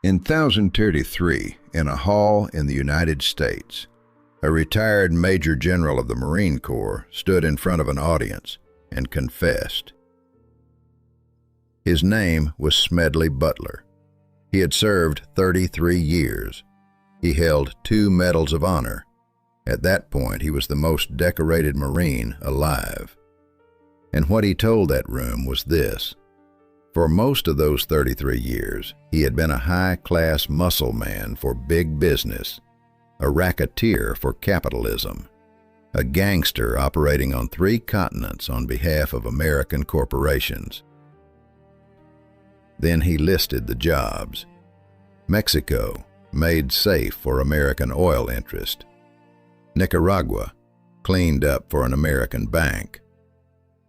In 1033, in a hall in the United States, a retired Major General of the Marine Corps stood in front of an audience and confessed. His name was Smedley Butler. He had served 33 years. He held 2 medals of honor. At that point, he was the most decorated Marine alive. And what he told that room was this. For most of those 33 years, he had been a high-class muscle man for big business, a racketeer for capitalism, a gangster operating on 3 continents on behalf of American corporations. Then he listed the jobs. Mexico, made safe for American oil interest. Nicaragua, cleaned up for an American bank.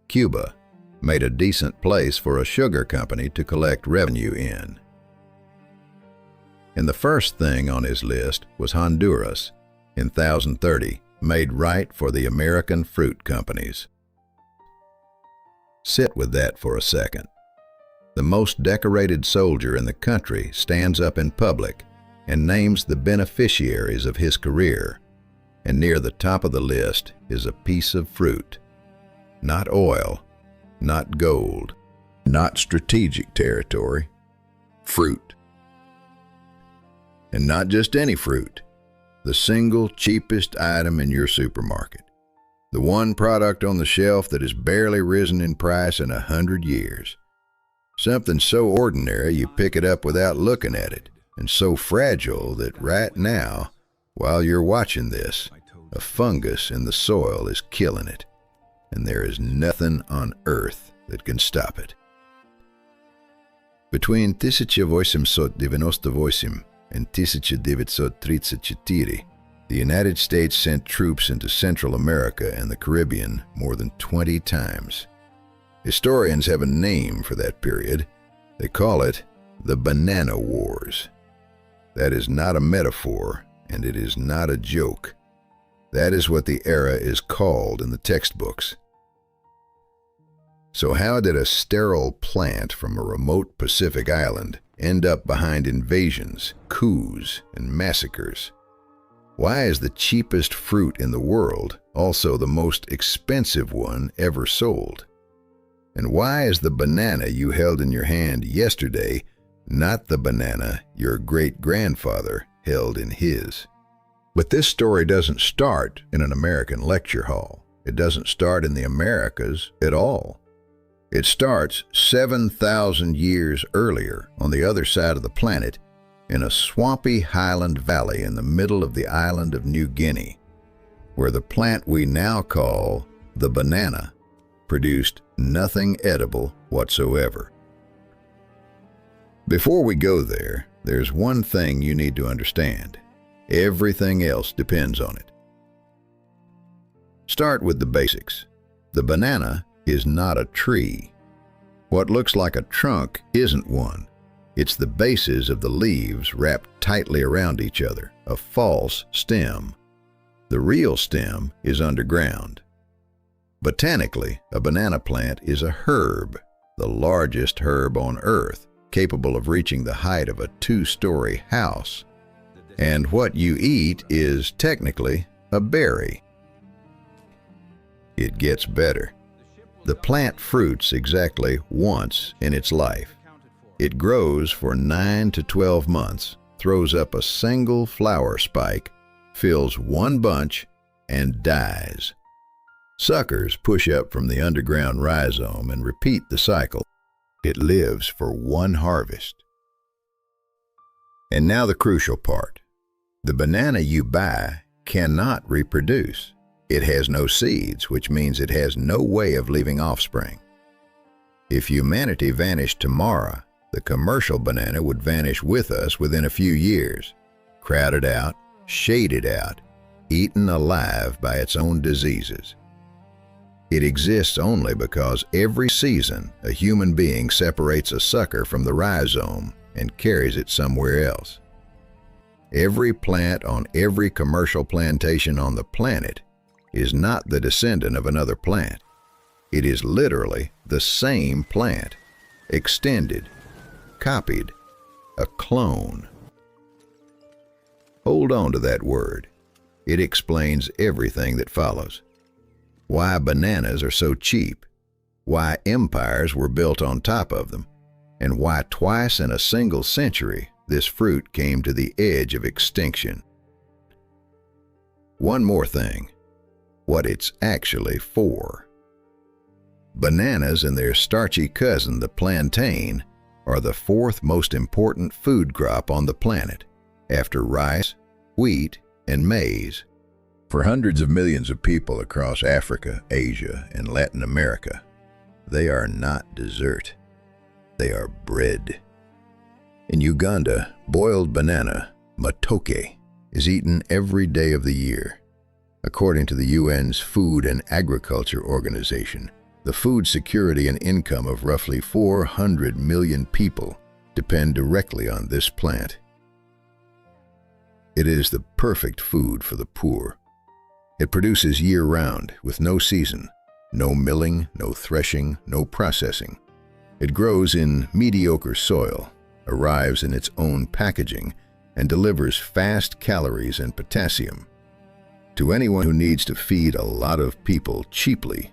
Cuba, made a decent place for a sugar company to collect revenue in. And the first thing on his list was Honduras, in 1030, made right for the American fruit companies. Sit with that for a second. The most decorated soldier in the country stands up in public and names the beneficiaries of his career, and near the top of the list is a piece of fruit. Not oil, not gold, not strategic territory, fruit. And not just any fruit, the single cheapest item in your supermarket, the one product on the shelf that has barely risen in price in 100 years. Something so ordinary you pick it up without looking at it, and so fragile that right now, while you're watching this, a fungus in the soil is killing it, and there is nothing on earth that can stop it. Between 1898 and 1934, the United States sent troops into Central America and the Caribbean more than 20 times. Historians have a name for that period. They call it the Banana Wars. That is not a metaphor, and it is not a joke. That is what the era is called in the textbooks. So how did a sterile plant from a remote Pacific island end up behind invasions, coups, and massacres? Why is the cheapest fruit in the world also the most expensive one ever sold? And why is the banana you held in your hand yesterday not the banana your great-grandfather held in his? But this story doesn't start in an American lecture hall. It doesn't start in the Americas at all. It starts 7,000 years earlier on the other side of the planet in a swampy highland valley in the middle of the island of New Guinea, where the plant we now call the banana produced nothing edible whatsoever. Before we go there, there's one thing you need to understand. Everything else depends on it. Start with the basics. The banana is not a tree. What looks like a trunk isn't one. It's the bases of the leaves wrapped tightly around each other, a false stem. The real stem is underground. Botanically, a banana plant is a herb, the largest herb on Earth, capable of reaching the height of a 2-story house. And what you eat is technically a berry. It gets better. The plant fruits exactly once in its life. It grows for 9 to 12 months, throws up a single flower spike, fills one bunch, and dies. Suckers push up from the underground rhizome and repeat the cycle. It lives for one harvest. And now the crucial part. The banana you buy cannot reproduce. It has no seeds, which means it has no way of leaving offspring. If humanity vanished tomorrow, the commercial banana would vanish with us within a few years, crowded out, shaded out, eaten alive by its own diseases. It exists only because every season a human being separates a sucker from the rhizome and carries it somewhere else. Every plant on every commercial plantation on the planet is not the descendant of another plant. It is literally the same plant, extended, copied, a clone. Hold on to that word. It explains everything that follows. Why bananas are so cheap, why empires were built on top of them, and why twice in a single century this fruit came to the edge of extinction. One more thing, what it's actually for. Bananas and their starchy cousin, the plantain, are the fourth most important food crop on the planet, after rice, wheat, and maize. For hundreds of millions of people across Africa, Asia, and Latin America, they are not dessert. They are bread. In Uganda, boiled banana, matoke, is eaten every day of the year. According to the UN's Food and Agriculture Organization, the food security and income of roughly 400 million people depend directly on this plant. It is the perfect food for the poor. It produces year-round, with no season, no milling, no threshing, no processing. It grows in mediocre soil, arrives in its own packaging, and delivers fast calories and potassium. To anyone who needs to feed a lot of people cheaply,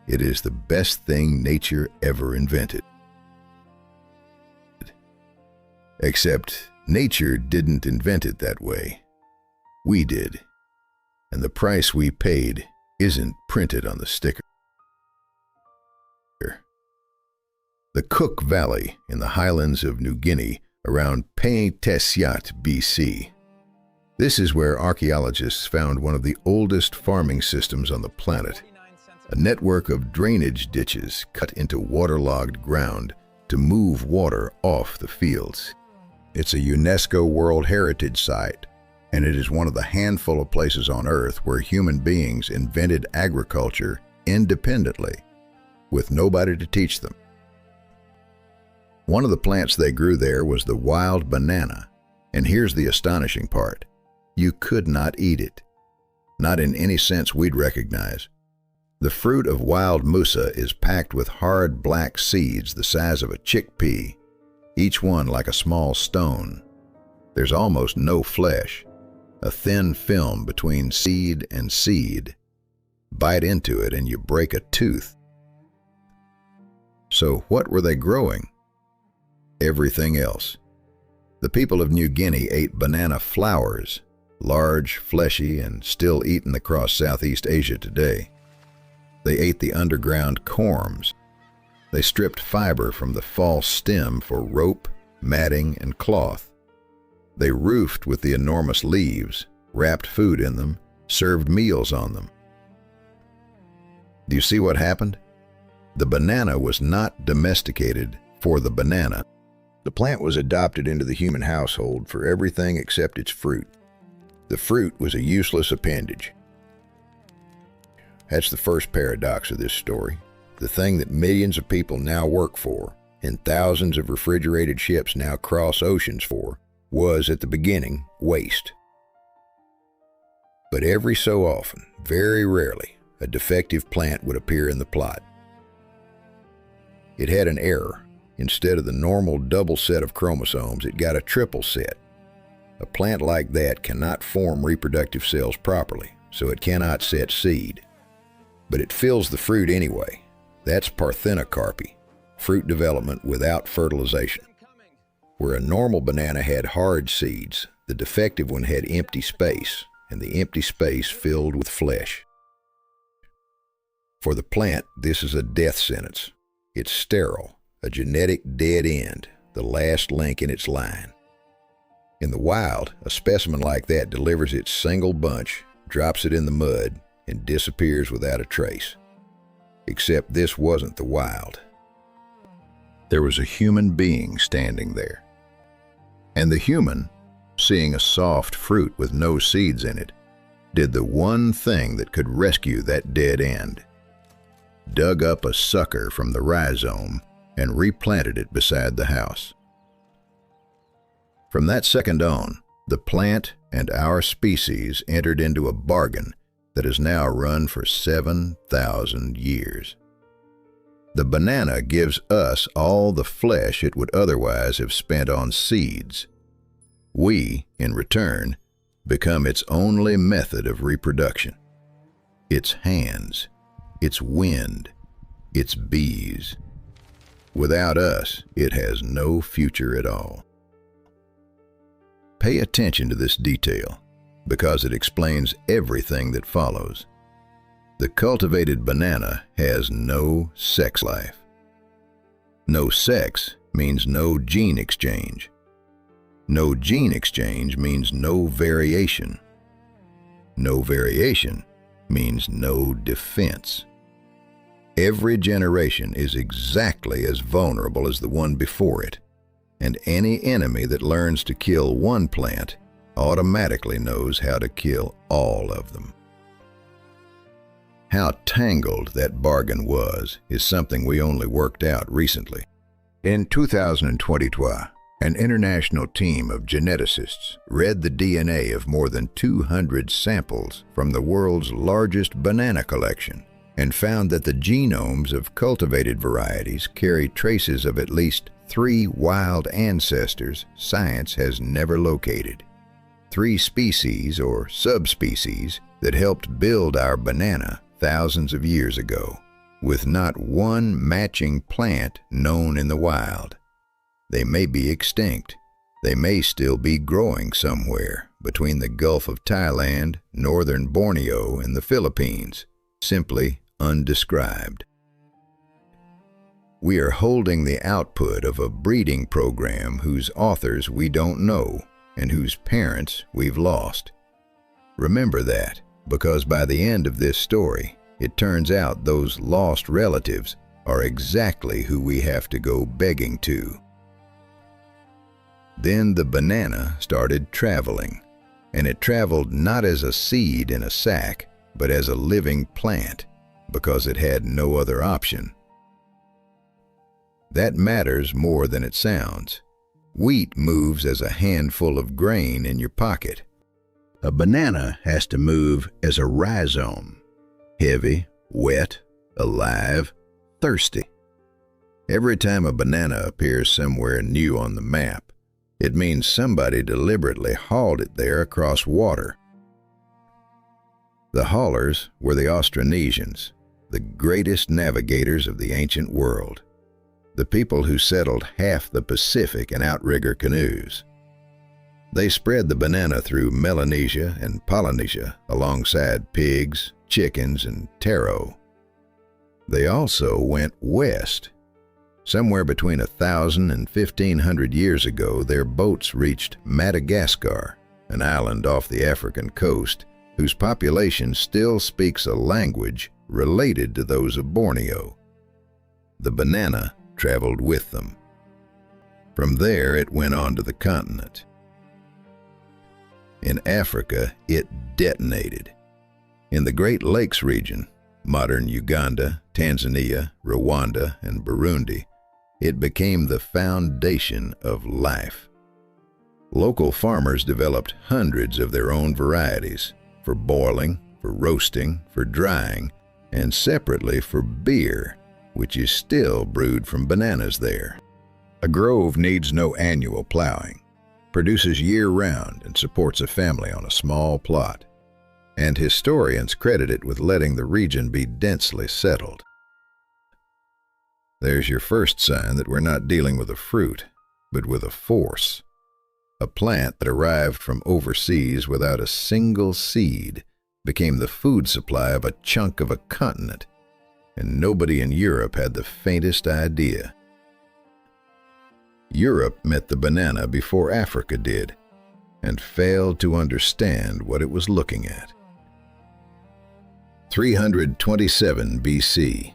it is the best thing nature ever invented. Except nature didn't invent it that way. We did. And the price we paid isn't printed on the sticker. The Cook Valley in the highlands of New Guinea around Paintesiat, BC. This is where archaeologists found one of the oldest farming systems on the planet, a network of drainage ditches cut into waterlogged ground to move water off the fields. It's a UNESCO World Heritage Site, and it is one of the handful of places on Earth where human beings invented agriculture independently, with nobody to teach them. One of the plants they grew there was the wild banana, and here's the astonishing part. You could not eat it, not in any sense we'd recognize. The fruit of wild musa is packed with hard black seeds the size of a chickpea, each one like a small stone. There's almost no flesh, a thin film between seed and seed. Bite into it and you break a tooth. So what were they growing? Everything else. The people of New Guinea ate banana flowers, large, fleshy, and still eaten across Southeast Asia today. They ate the underground corms. They stripped fiber from the false stem for rope, matting, and cloth. They roofed with the enormous leaves, wrapped food in them, served meals on them. Do you see what happened? The banana was not domesticated for the banana. The plant was adopted into the human household for everything except its fruit. The fruit was a useless appendage. That's the first paradox of this story. The thing that millions of people now work for, and thousands of refrigerated ships now cross oceans for, was at the beginning waste. But every so often, very rarely, a defective plant would appear in the plot. It had an error. Instead of the normal double set of chromosomes, it got a triple set. A plant like that cannot form reproductive cells properly, so it cannot set seed. But it fills the fruit anyway. That's parthenocarpy, fruit development without fertilization. Where a normal banana had hard seeds, the defective one had empty space, and the empty space filled with flesh. For the plant, this is a death sentence. It's sterile, a genetic dead end, the last link in its line. In the wild, a specimen like that delivers its single bunch, drops it in the mud, and disappears without a trace. Except this wasn't the wild. There was a human being standing there. And the human, seeing a soft fruit with no seeds in it, did the one thing that could rescue that dead end. Dug up a sucker from the rhizome and replanted it beside the house. From that second on, the plant and our species entered into a bargain that has now run for 7,000 years. The banana gives us all the flesh it would otherwise have spent on seeds. We, in return, become its only method of reproduction. Its hands, its wind, its bees. Without us, it has no future at all. Pay attention to this detail, because it explains everything that follows. The cultivated banana has no sex life. No sex means no gene exchange. No gene exchange means no variation. No variation means no defense. Every generation is exactly as vulnerable as the one before it, and any enemy that learns to kill one plant automatically knows how to kill all of them. How tangled that bargain was is something we only worked out recently. In 2022, an international team of geneticists read the DNA of more than 200 samples from the world's largest banana collection and found that the genomes of cultivated varieties carry traces of at least 3 wild ancestors science has never located. 3 species or subspecies that helped build our banana thousands of years ago, with not one matching plant known in the wild. They may be extinct. They may still be growing somewhere between the Gulf of Thailand, northern Borneo, and the Philippines, simply undescribed. We are holding the output of a breeding program whose authors we don't know and whose parents we've lost. Remember that, because by the end of this story, it turns out those lost relatives are exactly who we have to go begging to. Then the banana started traveling, and it traveled not as a seed in a sack, but as a living plant, because it had no other option. That matters more than it sounds. Wheat moves as a handful of grain in your pocket. A banana has to move as a rhizome, heavy, wet, alive, thirsty. Every time a banana appears somewhere new on the map, it means somebody deliberately hauled it there across water. The haulers were the Austronesians, the greatest navigators of the ancient world, the people who settled half the Pacific in outrigger canoes. They spread the banana through Melanesia and Polynesia alongside pigs, chickens, and taro. They also went west. Somewhere between 1,000 and 1,500 years ago, their boats reached Madagascar, an island off the African coast, whose population still speaks a language related to those of Borneo. The banana traveled with them. From there, it went on to the continent. In Africa, it detonated. In the Great Lakes region, modern Uganda, Tanzania, Rwanda, and Burundi, it became the foundation of life. Local farmers developed hundreds of their own varieties for boiling, for roasting, for drying, and separately for beer, which is still brewed from bananas there. A grove needs no annual plowing, produces year-round, and supports a family on a small plot. And historians credit it with letting the region be densely settled. There's your first sign that we're not dealing with a fruit, but with a force. A plant that arrived from overseas without a single seed became the food supply of a chunk of a continent, and nobody in Europe had the faintest idea. Europe met the banana before Africa did, and failed to understand what it was looking at. 327 BC.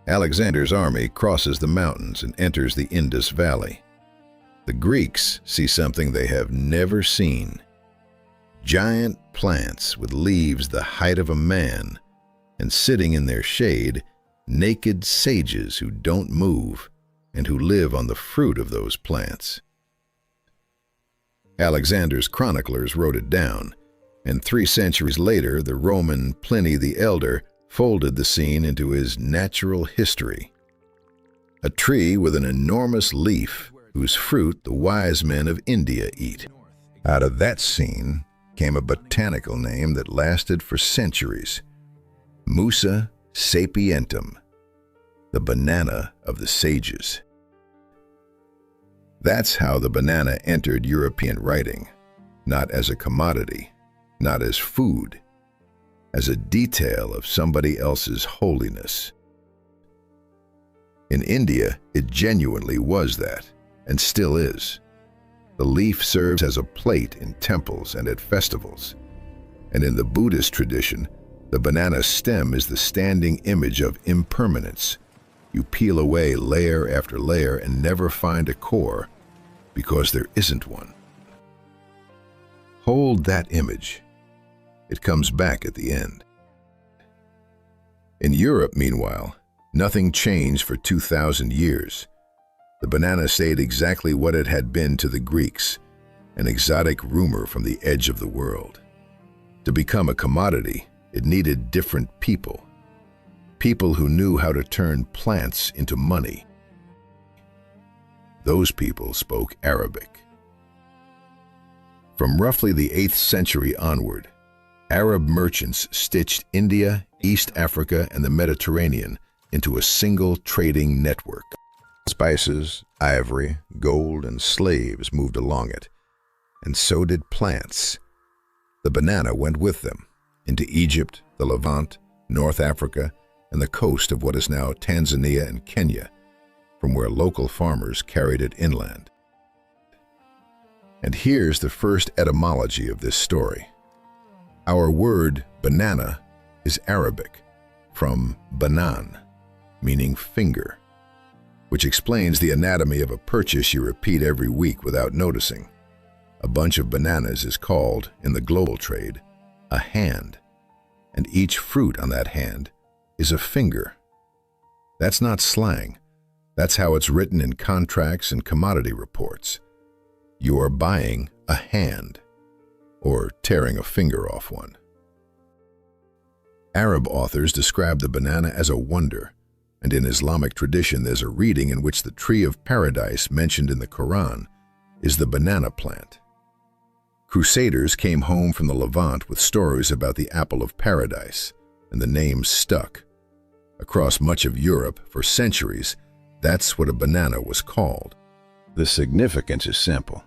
Alexander's army crosses the mountains and enters the Indus Valley. The Greeks see something they have never seen. Giant plants with leaves the height of a man, and sitting in their shade, naked sages who don't move and who live on the fruit of those plants. Alexander's chroniclers wrote it down, and 3 centuries later, the Roman Pliny the Elder folded the scene into his natural history. a tree with an enormous leaf whose fruit the wise men of India eat. Out of that scene came a botanical name that lasted for centuries, Musa sapientum, the banana of the sages. That's how the banana entered European writing, not as a commodity, not as food, as a detail of somebody else's holiness. In India, it genuinely was that, and still is. The leaf serves as a plate in temples and at festivals. And in the Buddhist tradition, the banana stem is the standing image of impermanence. You peel away layer after layer and never find a core, because there isn't one. Hold that image. It comes back at the end. In Europe, meanwhile, nothing changed for 2,000 years. The banana stayed exactly what it had been to the Greeks, an exotic rumor from the edge of the world. To become a commodity, it needed different people. People who knew how to turn plants into money. Those people spoke Arabic. From roughly the 8th century onward, Arab merchants stitched India, East Africa, and the Mediterranean into a single trading network. Spices, ivory, gold, and slaves moved along it, and so did plants. The banana went with them into Egypt, the Levant, North Africa, and the coast of what is now Tanzania and Kenya, from where local farmers carried it inland. And here's the first etymology of this story. Our word banana is Arabic, from banan, meaning finger, which explains the anatomy of a purchase you repeat every week without noticing. A bunch of bananas is called, in the global trade, a hand, and each fruit on that hand is a finger. That's not slang. That's how it's written in contracts and commodity reports. You are buying a hand, or tearing a finger off one. Arab authors describe the banana as a wonder, and in Islamic tradition there's a reading in which the tree of paradise mentioned in the Quran is the banana plant. Crusaders came home from the Levant with stories about the apple of paradise, and the name stuck. Across much of Europe, for centuries, that's what a banana was called. The significance is simple.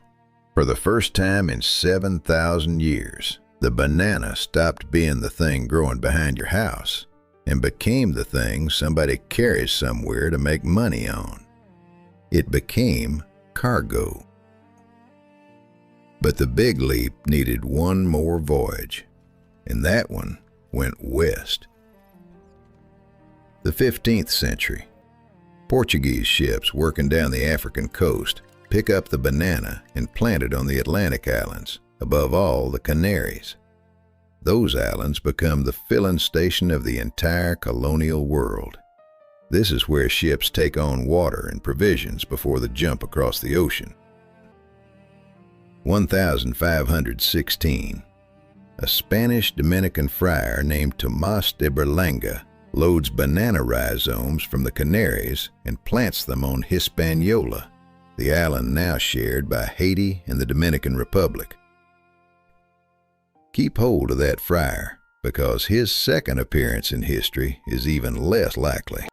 For the first time in 7,000 years, the banana stopped being the thing growing behind your house and became the thing somebody carries somewhere to make money on. It became cargo. But the big leap needed one more voyage, and that one went west. The 15th century, Portuguese ships working down the African coast pick up the banana and plant it on the Atlantic islands, above all the Canaries. Those islands become the filling station of the entire colonial world. This is where ships take on water and provisions before the jump across the ocean. 1516, a Spanish Dominican friar named Tomás de Berlanga loads banana rhizomes from the Canaries and plants them on Hispaniola, the island now shared by Haiti and the Dominican Republic. Keep hold of that friar, because his second appearance in history is even less likely.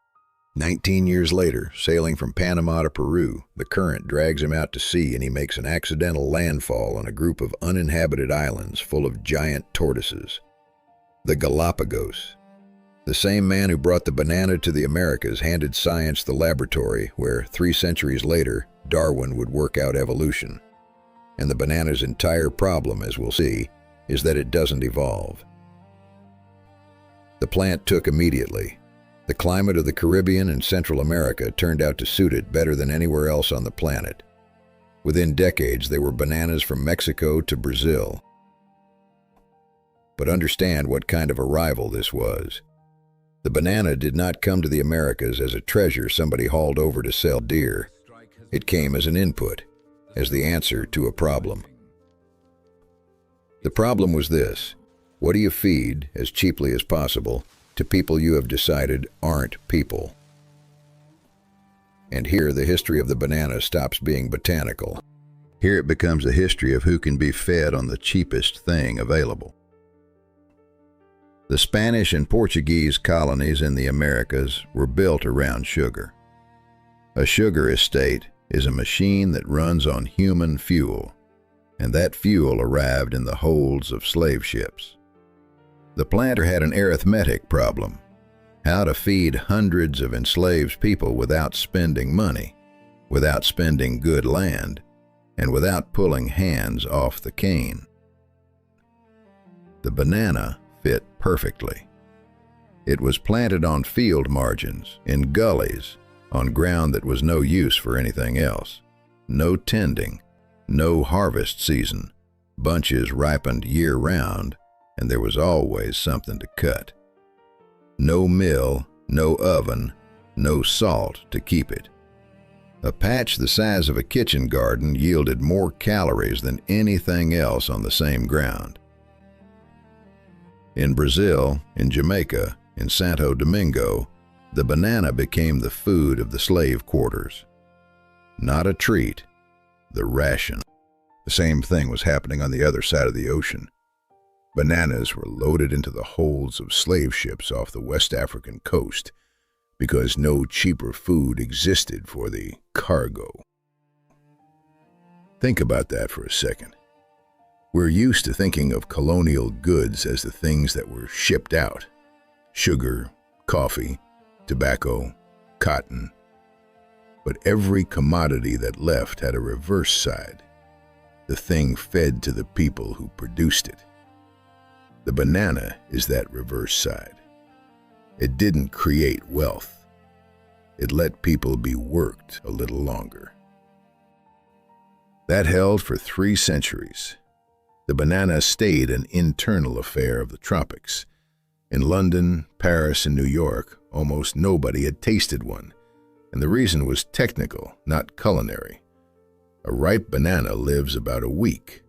19 years later, sailing from Panama to Peru, the current drags him out to sea and he makes an accidental landfall on a group of uninhabited islands full of giant tortoises. The Galapagos. The same man who brought the banana to the Americas handed science the laboratory where, 3 centuries later, Darwin would work out evolution. And the banana's entire problem, as we'll see, is that it doesn't evolve. The plant took immediately. The climate of the Caribbean and Central America turned out to suit it better than anywhere else on the planet. Within decades, there were bananas from Mexico to Brazil. But understand what kind of arrival this was. The banana did not come to the Americas as a treasure somebody hauled over to sell dear. It came as an input, as the answer to a problem. The problem was this: what do you feed, as cheaply as possible, to people you have decided aren't people? And here the history of the banana stops being botanical. Here it becomes a history of who can be fed on the cheapest thing available. The Spanish and Portuguese colonies in the Americas were built around sugar. A sugar estate is a machine that runs on human fuel, and that fuel arrived in the holds of slave ships. The planter had an arithmetic problem: how to feed hundreds of enslaved people without spending money, without spending good land, and without pulling hands off the cane. The banana fit perfectly. It was planted on field margins, in gullies, on ground that was no use for anything else. No tending, no harvest season, bunches ripened year-round, and there was always something to cut. No mill, no oven, no salt to keep it. A patch the size of a kitchen garden yielded more calories than anything else on the same ground. In Brazil, in Jamaica, in Santo Domingo, the banana became the food of the slave quarters. Not a treat, the ration. The same thing was happening on the other side of the ocean. Bananas were loaded into the holds of slave ships off the West African coast because no cheaper food existed for the cargo. Think about that for a second. We're used to thinking of colonial goods as the things that were shipped out: sugar, coffee, tobacco, cotton. But every commodity that left had a reverse side, the thing fed to the people who produced it. The banana is that reverse side. It didn't create wealth. It let people be worked a little longer. That held for 3 centuries. The banana stayed an internal affair of the tropics. In London, Paris, and New York, almost nobody had tasted one, and the reason was technical, not culinary. A ripe banana lives about a week.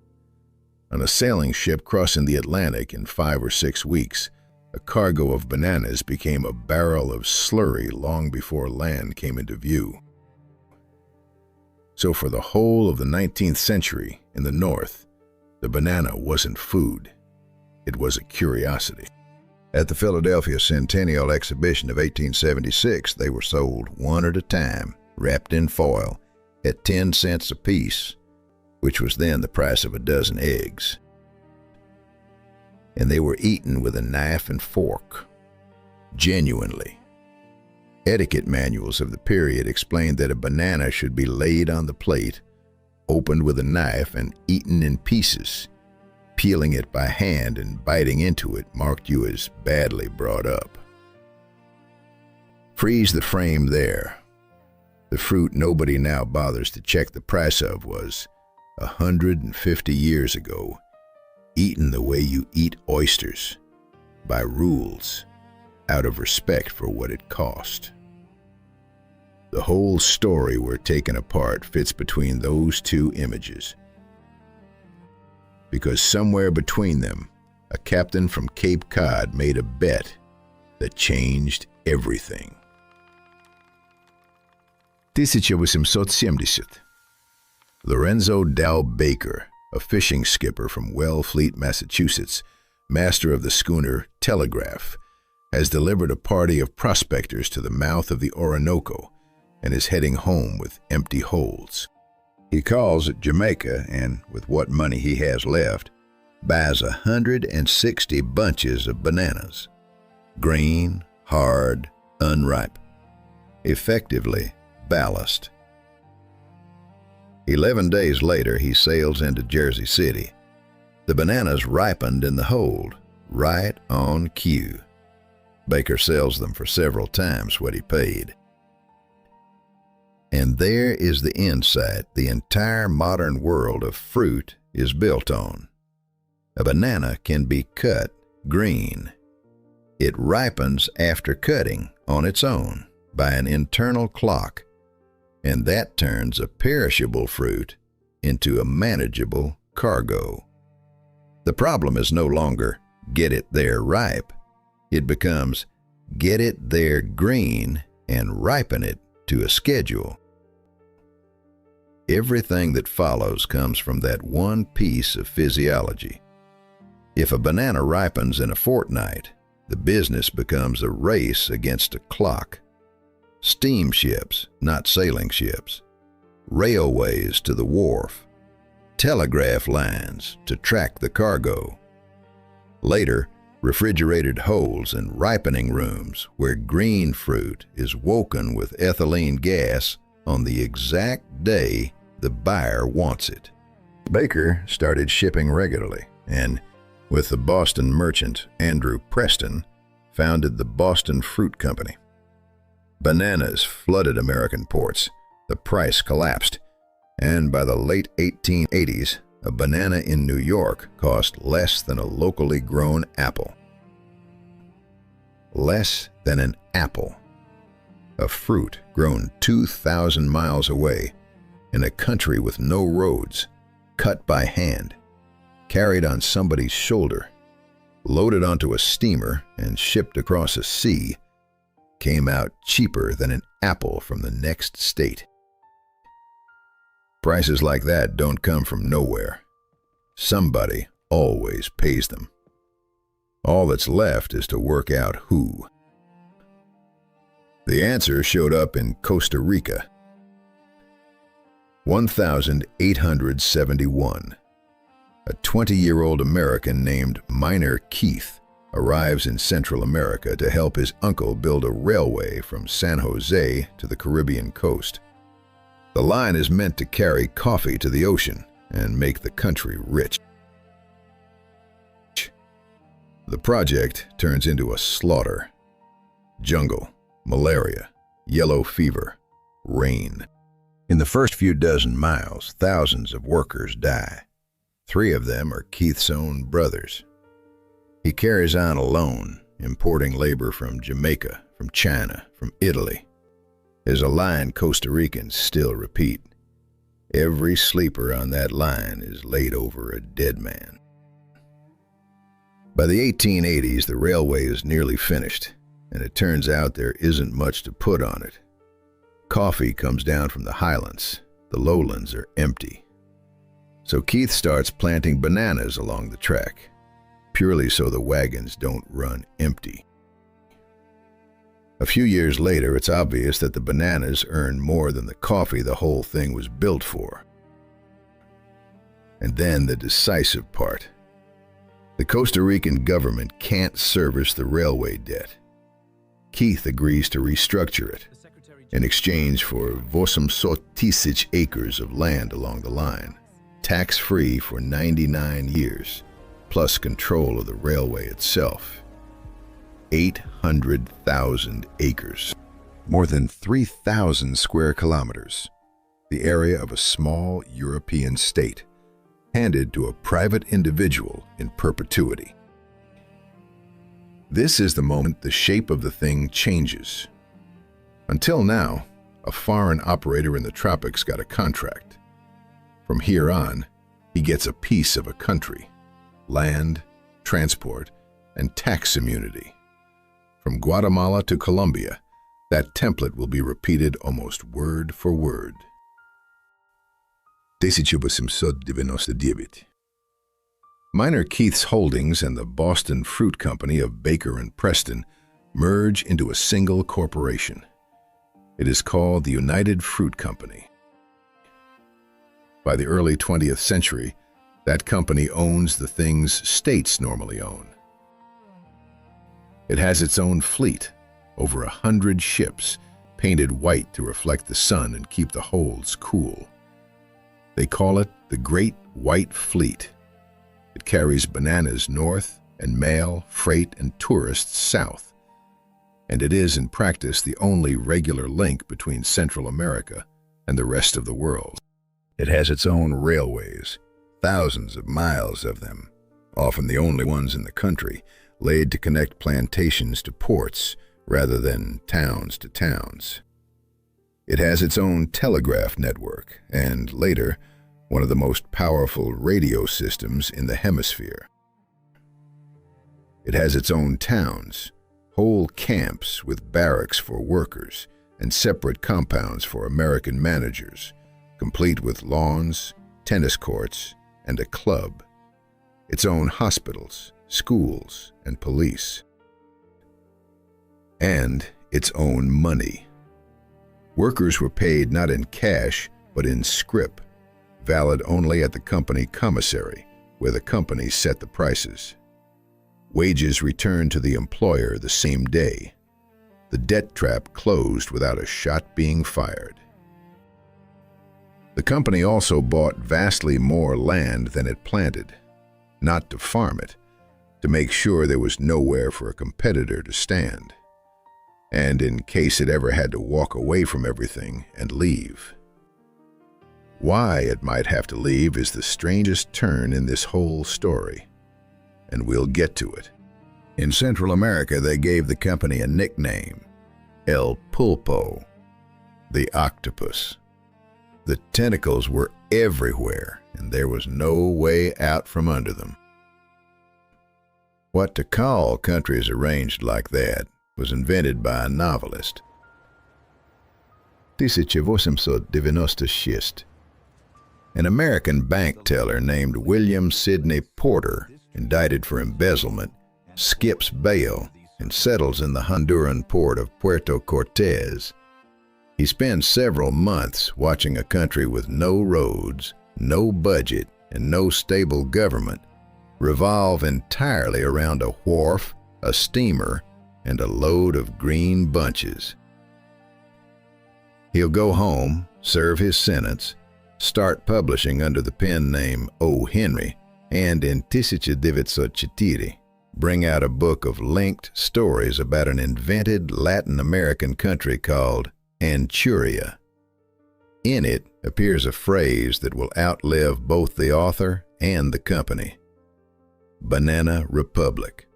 On a sailing ship crossing the Atlantic in 5 or 6 weeks, a cargo of bananas became a barrel of slurry long before land came into view. So for the whole of the 19th century in the North, the banana wasn't food. It was a curiosity. At the Philadelphia Centennial Exhibition of 1876, they were sold one at a time, wrapped in foil, at 10 cents apiece, which was then the price of a dozen eggs. And they were eaten with a knife and fork. Genuinely. Etiquette manuals of the period explained that a banana should be laid on the plate, opened with a knife, and eaten in pieces. Peeling it by hand and biting into it marked you as badly brought up. Freeze the frame there. The fruit nobody now bothers to check the price of was, 150 years ago, eaten the way you eat oysters, by rules, out of respect for what it cost. The whole story we're taking apart fits between those 2 images. Because somewhere between them, a captain from Cape Cod made a bet that changed everything. 1870. Lorenzo Dow Baker, a fishing skipper from Wellfleet, Massachusetts, master of the schooner Telegraph, has delivered a party of prospectors to the mouth of the Orinoco and is heading home with empty holds. He calls at Jamaica and, with what money he has left, buys 160 bunches of bananas. Green, hard, unripe. Effectively ballast. 11 days later, he sails into Jersey City. The bananas ripened in the hold, right on cue. Baker sells them for several times what he paid. And there is the insight the entire modern world of fruit is built on. A banana can be cut green. It ripens after cutting on its own by an internal clock, and that turns a perishable fruit into a manageable cargo. The problem is no longer get it there ripe. It becomes get it there green and ripen it to a schedule. Everything that follows comes from that one piece of physiology. If a banana ripens in a fortnight, the business becomes a race against a clock. Steamships, not sailing ships. Railways to the wharf. Telegraph lines to track the cargo. Later, refrigerated holes and ripening rooms where green fruit is woken with ethylene gas on the exact day the buyer wants it. Baker started shipping regularly and, with the Boston merchant Andrew Preston, founded the Boston Fruit Company. Bananas flooded American ports, the price collapsed, and by the late 1880s, a banana in New York cost less than a locally grown apple. Less than an apple. A fruit grown 2,000 miles away, in a country with no roads, cut by hand, carried on somebody's shoulder, loaded onto a steamer and shipped across a sea, came out cheaper than an apple from the next state. Prices like that don't come from nowhere. Somebody always pays them. All that's left is to work out who. The answer showed up in Costa Rica. 1871. A 20-year-old American named Minor Keith arrives in Central America to help his uncle build a railway from San Jose to the Caribbean coast. The line is meant to carry coffee to the ocean and make the country rich. The project turns into a slaughter. Jungle, malaria, yellow fever, rain. In the first few dozen miles, thousands of workers die. 3 of them are Keith's own brothers. He carries on alone, importing labor from Jamaica, from China, from Italy. As a line Costa Ricans still repeat, every sleeper on that line is laid over a dead man. By the 1880s, the railway is nearly finished, and it turns out there isn't much to put on it. Coffee comes down from the highlands. The lowlands are empty. So Keith starts planting bananas along the track, purely so the wagons don't run empty. A few years later, it's obvious that the bananas earn more than the coffee the whole thing was built for. And then the decisive part. The Costa Rican government can't service the railway debt. Keith agrees to restructure it in exchange for 800 acres of land along the line, tax-free for 99 years, plus control of the railway itself. 800,000 acres. More than 3,000 square kilometers. The area of a small European state, handed to a private individual in perpetuity. This is the moment the shape of the thing changes. Until now, a foreign operator in the tropics got a contract. From here on, he gets a piece of a country, land, transport, and tax immunity. From Guatemala to Colombia, that template will be repeated almost word for word. 1899. Minor Keith's holdings and the Boston Fruit Company of Baker and Preston merge into a single corporation. It is called the United Fruit Company. By the early 20th century, that company owns the things states normally own. It has its own fleet, over 100 ships, painted white to reflect the sun and keep the holds cool. They call it the Great White Fleet. It carries bananas north and mail, freight, and tourists south. And it is in practice the only regular link between Central America and the rest of the world. It has its own railways, thousands of miles of them, often the only ones in the country, laid to connect plantations to ports rather than towns to towns. It has its own telegraph network and, later, one of the most powerful radio systems in the hemisphere. It has its own towns, whole camps with barracks for workers and separate compounds for American managers, complete with lawns, tennis courts, and a club, its own hospitals, schools, and police, and its own money. Workers were paid not in cash, but in scrip, valid only at the company commissary, where the company set the prices. Wages returned to the employer the same day. The debt trap closed without a shot being fired. The company also bought vastly more land than it planted, not to farm it, to make sure there was nowhere for a competitor to stand, and in case it ever had to walk away from everything and leave. Why it might have to leave is the strangest turn in this whole story, and we'll get to it. In Central America, they gave the company a nickname, El Pulpo, the octopus. The tentacles were everywhere, and there was no way out from under them. What to call countries arranged like that was invented by a novelist. 1896. An American bank teller named William Sidney Porter, indicted for embezzlement, skips bail and settles in the Honduran port of Puerto Cortes. He spends several months watching a country with no roads, no budget, and no stable government revolve entirely around a wharf, a steamer, and a load of green bunches. He'll go home, serve his sentence, start publishing under the pen name O. Henry, and in 1897 bring out a book of linked stories about an invented Latin American country called Anchuria. In it appears a phrase that will outlive both the author and the company: Banana Republic.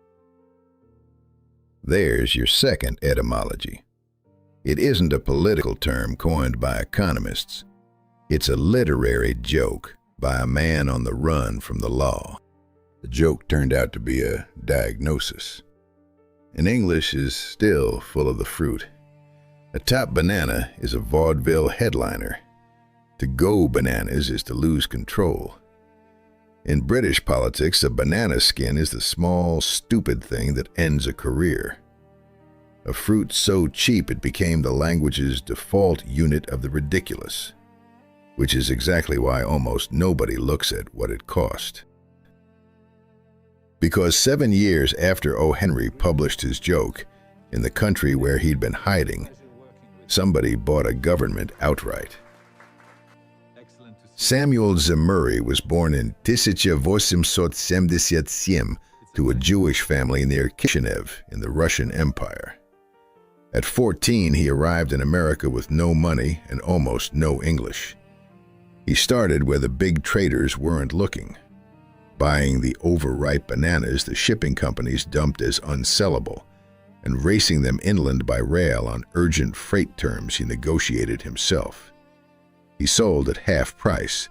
There's your second etymology. It isn't a political term coined by economists. It's a literary joke by a man on the run from the law. The joke turned out to be a diagnosis. And English is still full of the fruit. A top banana is a vaudeville headliner. To go bananas is to lose control. In British politics, a banana skin is the small, stupid thing that ends a career. A fruit so cheap it became the language's default unit of the ridiculous, which is exactly why almost nobody looks at what it cost. Because 7 years after O. Henry published his joke, in the country where he'd been hiding, somebody bought a government outright. Samuel Zemurray was born in 1877 to a Jewish family near Kishinev in the Russian Empire. At 14, he arrived in America with no money and almost no English. He started where the big traders weren't looking, buying the overripe bananas the shipping companies dumped as unsellable, and racing them inland by rail on urgent freight terms he negotiated himself. He sold at half price,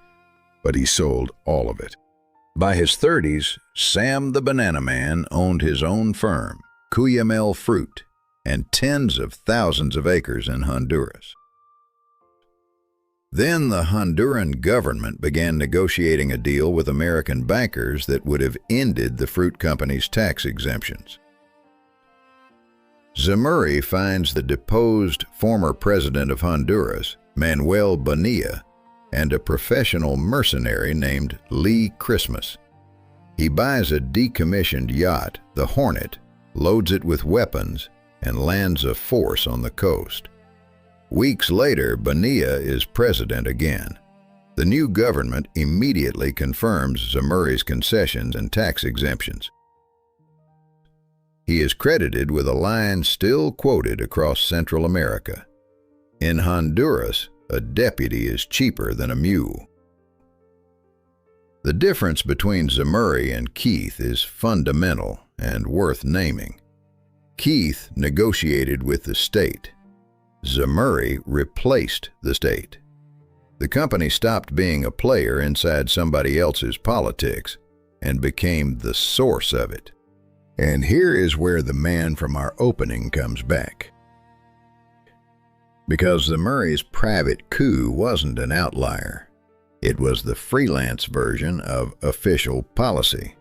but he sold all of it. By his 30s, Sam the Banana Man owned his own firm, Cuyamel Fruit, and tens of thousands of acres in Honduras. Then the Honduran government began negotiating a deal with American bankers that would have ended the fruit company's tax exemptions. Zemurray finds the deposed former president of Honduras, Manuel Bonilla, and a professional mercenary named Lee Christmas. He buys a decommissioned yacht, the Hornet, loads it with weapons, and lands a force on the coast. Weeks later, Bonilla is president again. The new government immediately confirms Zemurray's concessions and tax exemptions. He is credited with a line still quoted across Central America: "In Honduras, a deputy is cheaper than a mule." The difference between Zemurray and Keith is fundamental and worth naming. Keith negotiated with the state. Zemurray replaced the state. The company stopped being a player inside somebody else's politics and became the source of it. And here is where the man from our opening comes back. Because Zemurray's private coup wasn't an outlier. It was the freelance version of official policy.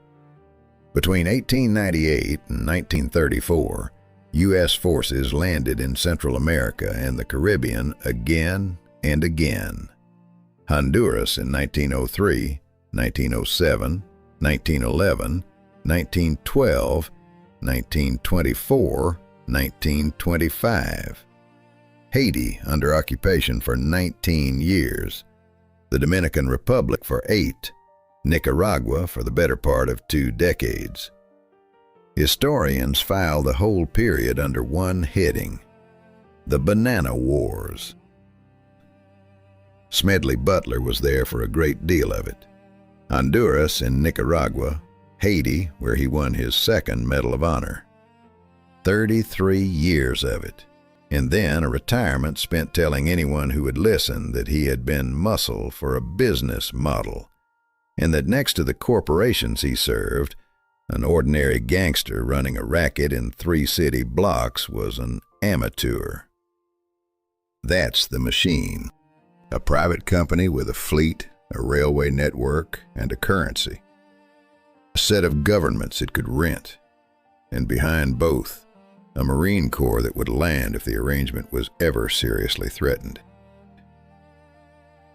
Between 1898 and 1934, U.S. forces landed in Central America and the Caribbean again and again. Honduras in 1903, 1907, 1911, 1912, 1924, 1925. Haiti under occupation for 19 years. The Dominican Republic for 8. Nicaragua for the better part of 2 decades. Historians file the whole period under one heading: the Banana Wars. Smedley Butler was there for a great deal of it. Honduras and Nicaragua, Haiti, where he won his 2nd Medal of Honor. 33 years of it, and then a retirement spent telling anyone who would listen that he had been muscle for a business model, and that next to the corporations he served, an ordinary gangster running a racket in 3 city blocks was an amateur. That's the machine. A private company with a fleet, a railway network, and a currency. A set of governments it could rent, and behind both, a Marine Corps that would land if the arrangement was ever seriously threatened.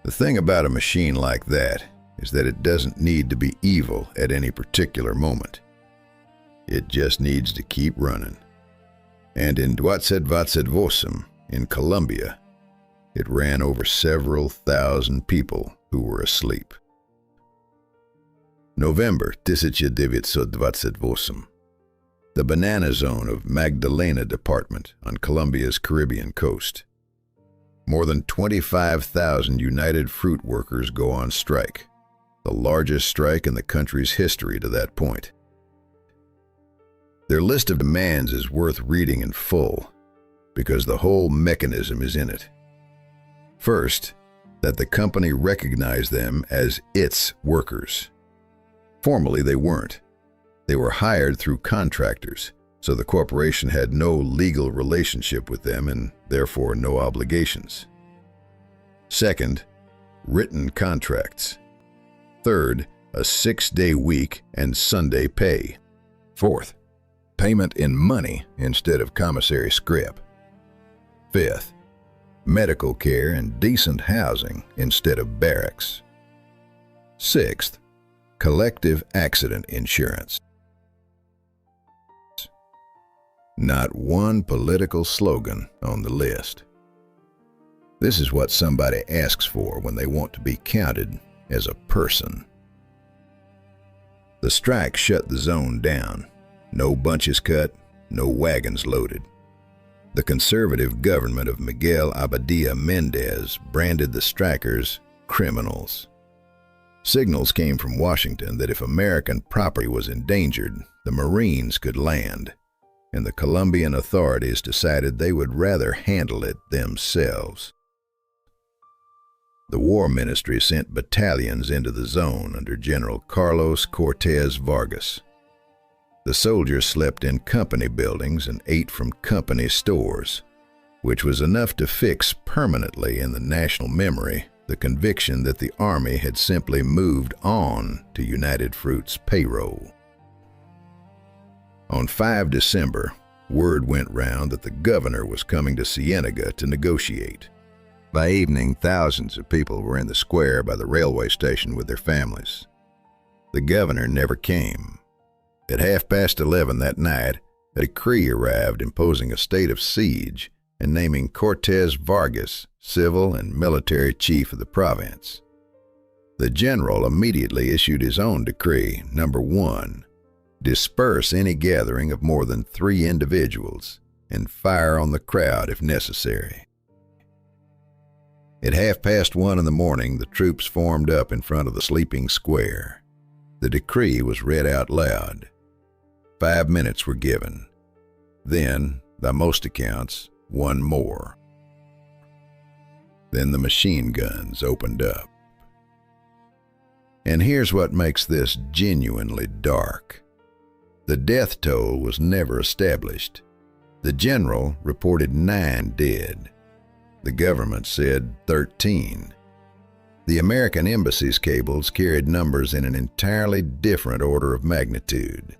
The thing about a machine like that is that it doesn't need to be evil at any particular moment. It just needs to keep running. And in 28 in Colombia, it ran over several thousand people who were asleep. November 1928. The banana zone of Magdalena Department on Colombia's Caribbean coast. More than 25,000 United Fruit workers go on strike, the largest strike in the country's history to that point. Their list of demands is worth reading in full, because the whole mechanism is in it. First, that the company recognize them as its workers. Formally, they weren't. They were hired through contractors, so the corporation had no legal relationship with them and therefore no obligations. Second, written contracts. Third, a 6-day week and Sunday pay. Fourth, payment in money instead of commissary scrip. Fifth, medical care and decent housing instead of barracks. Sixth, collective accident insurance. Not one political slogan on the list. This is what somebody asks for when they want to be counted as a person. The strike shut the zone down. No bunches cut, no wagons loaded. The conservative government of Miguel Abadia Mendez branded the strikers criminals. Signals came from Washington that if American property was endangered, the Marines could land, and the Colombian authorities decided they would rather handle it themselves. The War Ministry sent battalions into the zone under General Carlos Cortez Vargas. The soldiers slept in company buildings and ate from company stores, which was enough to fix permanently in the national memory the conviction that the Army had simply moved on to United Fruit's payroll. On 5 December, word went round that the governor was coming to Ciénaga to negotiate. By evening, thousands of people were in the square by the railway station with their families. The governor never came. At 11:30 that night, a decree arrived imposing a state of siege and naming Cortez Vargas civil and military chief of the province. The general immediately issued his own decree, number 1, disperse any gathering of more than 3 individuals and fire on the crowd if necessary. At 1:30 in the morning, the troops formed up in front of the sleeping square. The decree was read out loud. 5 minutes were given. Then, by most accounts, 1 more. Then the machine guns opened up. And here's what makes this genuinely dark. The death toll was never established. The general reported 9 dead. The government said 13. The American embassy's cables carried numbers in an entirely different order of magnitude.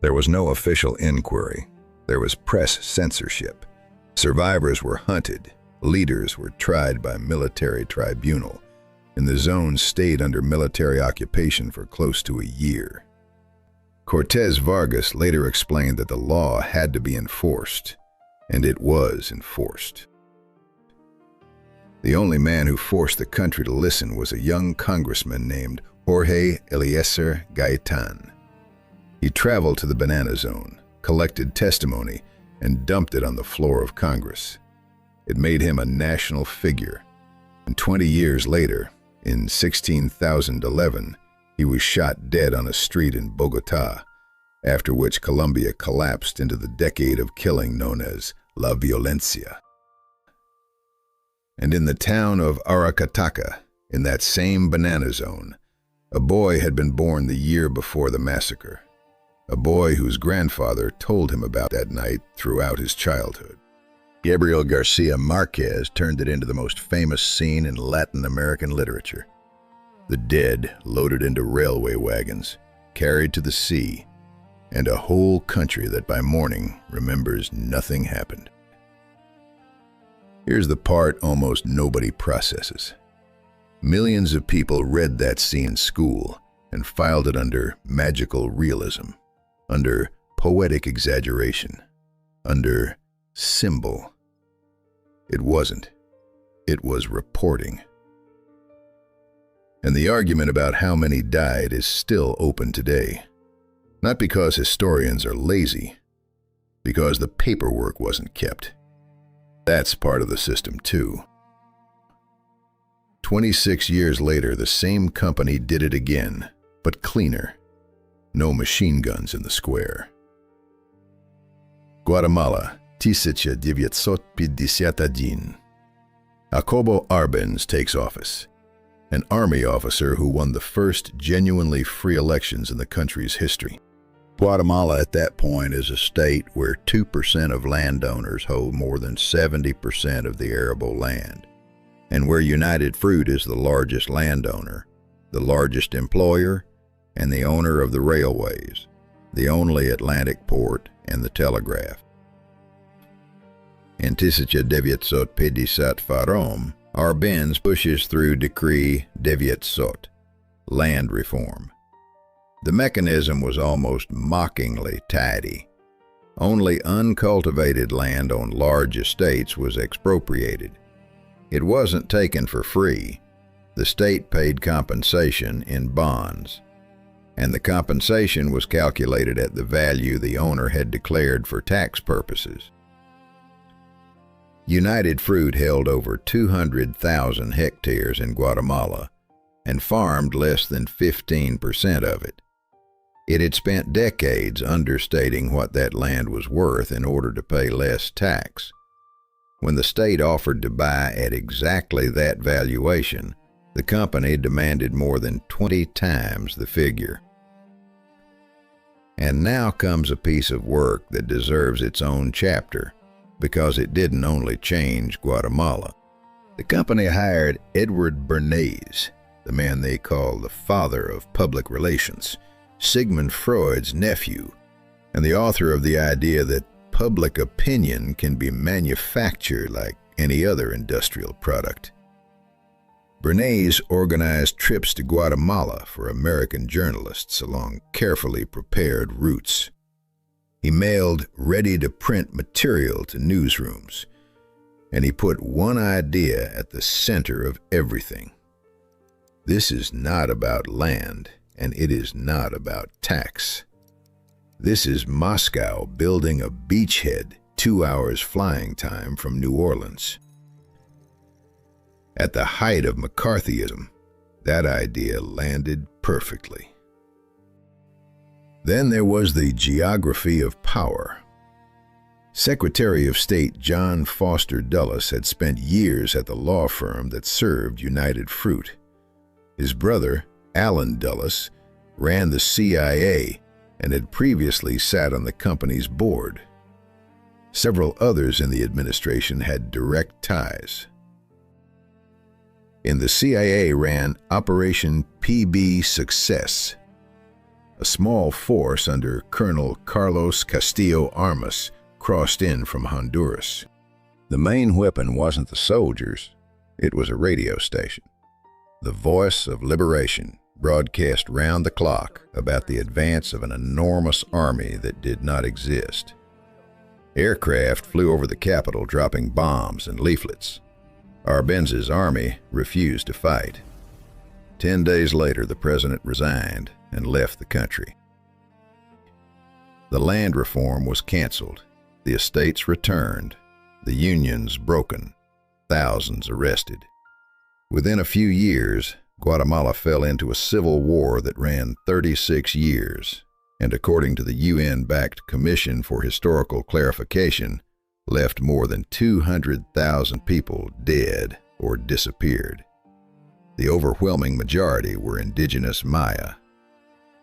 There was no official inquiry. There was press censorship. Survivors were hunted. Leaders were tried by military tribunal, and the zone stayed under military occupation for close to a year. Cortés Vargas later explained that the law had to be enforced, and it was enforced. The only man who forced the country to listen was a young congressman named Jorge Eliécer Gaitán. He traveled to the Banana Zone, collected testimony, and dumped it on the floor of Congress. It made him a national figure, and 20 years later, in 1611, he was shot dead on a street in Bogotá, after which Colombia collapsed into the decade of killing known as La Violencia. And in the town of Aracataca, in that same Banana Zone, a boy had been born the year before the massacre, a boy whose grandfather told him about that night throughout his childhood. Gabriel Garcia Marquez turned it into the most famous scene in Latin American literature. The dead loaded into railway wagons, carried to the sea, and a whole country that by morning remembers nothing happened. Here's the part almost nobody processes. Millions of people read that scene in school and filed it under magical realism, under poetic exaggeration, under symbol. It wasn't. It was reporting. And the argument about how many died is still open today. Not because historians are lazy, because the paperwork wasn't kept. That's part of the system too. 26 years later, the same company did it again, but cleaner. No machine guns in the square. Guatemala, 1951. Jacobo Arbenz takes office, an army officer who won the first genuinely free elections in the country's history. Guatemala at that point is a state where 2% of landowners hold more than 70% of the arable land, and where United Fruit is the largest landowner, the largest employer, and the owner of the railways, the only Atlantic port, and the telegraph. In 1954, Arbenz pushes through Decree 900, land reform. The mechanism was almost mockingly tidy. Only uncultivated land on large estates was expropriated. It wasn't taken for free. The state paid compensation in bonds, and the compensation was calculated at the value the owner had declared for tax purposes. United Fruit held over 200,000 hectares in Guatemala and farmed less than 15% of it. It had spent decades understating what that land was worth in order to pay less tax. When the state offered to buy at exactly that valuation, the company demanded more than 20 times the figure. And now comes a piece of work that deserves its own chapter, because it didn't only change Guatemala. The company hired Edward Bernays, the man they call the father of public relations, Sigmund Freud's nephew, and the author of the idea that public opinion can be manufactured like any other industrial product. Bernays organized trips to Guatemala for American journalists along carefully prepared routes. He mailed ready-to-print material to newsrooms, and he put one idea at the center of everything. This is not about land, and it is not about tax. This is Moscow building a beachhead 2 hours flying time from New Orleans. At the height of McCarthyism, that idea landed perfectly. Then there was the geography of power. Secretary of State John Foster Dulles had spent years at the law firm that served United Fruit. His brother, Allen Dulles, ran the CIA and had previously sat on the company's board. Several others in the administration had direct ties. and the CIA ran Operation PB Success. A small force under Colonel Carlos Castillo Armas crossed in from Honduras. The main weapon wasn't the soldiers, it was a radio station. The voice of liberation broadcast round the clock about the advance of an enormous army that did not exist. Aircraft flew over the capital dropping bombs and leaflets. Arbenz's army refused to fight. 10 days later, the president resigned and left the country. The land reform was canceled, the estates returned, the unions broken, thousands arrested. Within a few years, Guatemala fell into a civil war that ran 36 years, and according to the UN-backed Commission for Historical Clarification, left more than 200,000 people dead or disappeared. The overwhelming majority were indigenous Maya.